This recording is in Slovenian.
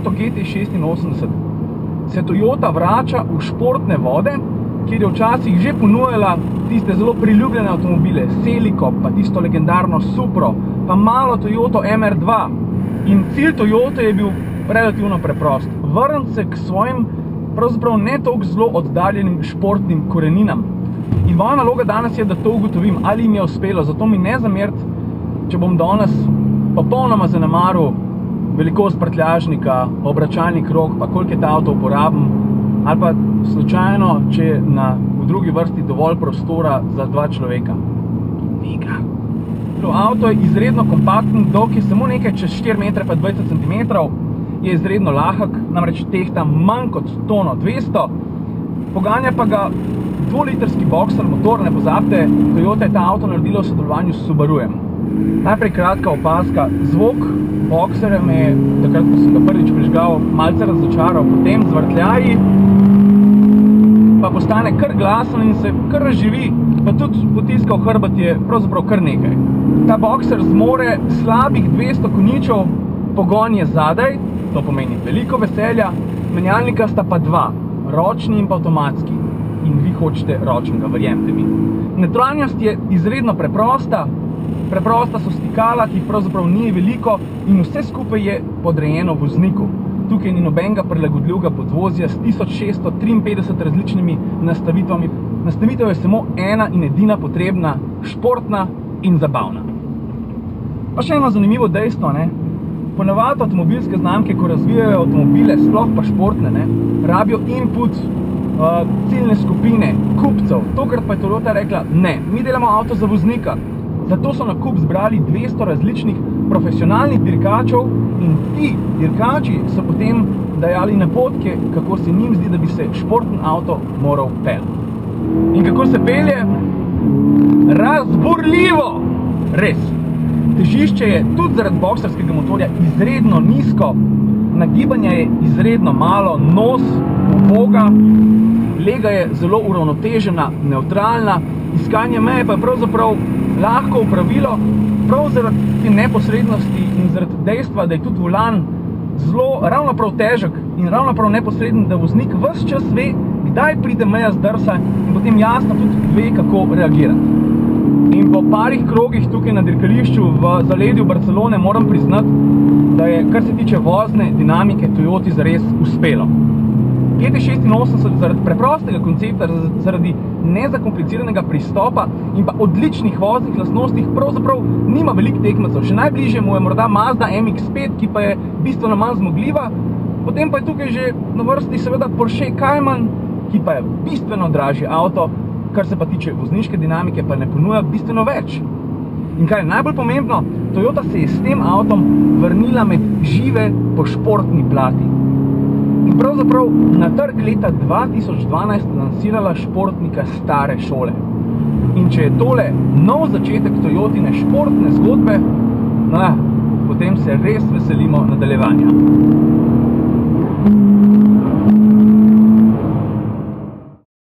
Toyoto GT86 se Toyota vrača v športne vode, kjer je včasih že ponujala tiste zelo priljubljene avtomobile, Celico, pa tisto legendarno Supro, pa malo Toyoto MR2. In cilj Toyote je bil relativno preprost. Vrniti se k svojim, pravzaprav ne toliko zelo oddaljenim športnim koreninam. In moja naloga danes je, da to ugotovim, ali jim je uspelo. Zato mi ne zameriti, če bom danes popolnoma zanemaril velikost prtljažnika, obračalni krog, pa koliko je ta avto uporaben, ali pa slučajno, če je v drugi vrsti dovolj prostora za 2 človeka. Igra. Avto je izredno kompakten, dolg je samo nekaj čez 4 metre pa 20 cm, je izredno lahek, namreč tehta manj kot tono 200, poganja pa ga 2-litrski boxer motor, ne pozabite, Toyota je ta avto naredila v sodelovanju s Subarujem. Najprej kratka opazka, zvok boxerja me je, takrat ko sem ga prvič prižgal, malce razočaral, potem z vrtljaji pa postane kar glasen in se kar razživi, pa tudi potiskal hrbet je pravzaprav kar nekaj. Ta boxer zmore slabih 200 konjičev, pogon je zadaj, to pomeni veliko veselja, menjalnika sta pa 2, ročni in pa avtomatski. In vi hočete ročnega, verjemite mi. Notranjost je izredno preprosta so stikala, ki jih pravzaprav ni veliko in vse skupaj je podrejeno vozniku. Tukaj ni nobenega prilagodljivega podvozja s 1653 različnimi nastavitvami. Nastavitev je samo ena in edina potrebna, športna in zabavna. Pa še eno zanimivo dejstvo, ponavadi avtomobilske znamke, ko razvijajo avtomobile, sploh pa športne, rabijo input ciljne skupine, kupcev. Tokrat pa je Toyota rekla, ne, mi delamo avto za voznika. Zato so na kup zbrali 200 različnih profesionalnih dirkačev in ti dirkači so potem dajali napotke, kako se njim zdi, da bi se športen avto moral peljati. In kako se pelje? Razburljivo! Res! Težišče je tudi zaradi boxerskega motorja izredno nizko, nagibanja je izredno malo, nos uboga, lega je zelo uravnotežena, nevtralna, iskanje meje pa je pravzaprav lahko upravilo, prav zaradi te neposrednosti in zaradi dejstva, da je tudi volan zelo ravno prav težek in ravno prav neposreden, da voznik ves čas ve, kdaj pride meja zdrsa in potem jasno tudi ve, kako reagirati. In po parih krogih tukaj na dirkališču v zaledju Barcelone moram priznati, da je, kar se tiče vozne dinamike, Toyoti zares uspelo. GT86 zaradi preprostega koncepta, zaradi nezakompliciranega pristopa in pa odličnih voznih lastnostih pravzaprav nima veliko tekmecev. Še najbližje mu je morda Mazda MX-5, ki pa je bistveno manj zmogljiva, potem pa je tukaj že na vrsti seveda Porsche Cayman, ki pa je bistveno dražji avto, kar se pa tiče vozniške dinamike, pa ne ponuja bistveno več. In kaj je najbolj pomembno, Toyota se je s tem avtom vrnila med žive po športni plati. In pravzaprav na trg leta 2012 lansirala športnika stare šole. In če je tole nov začetek Toyotine športne zgodbe, potem se res veselimo nadaljevanja.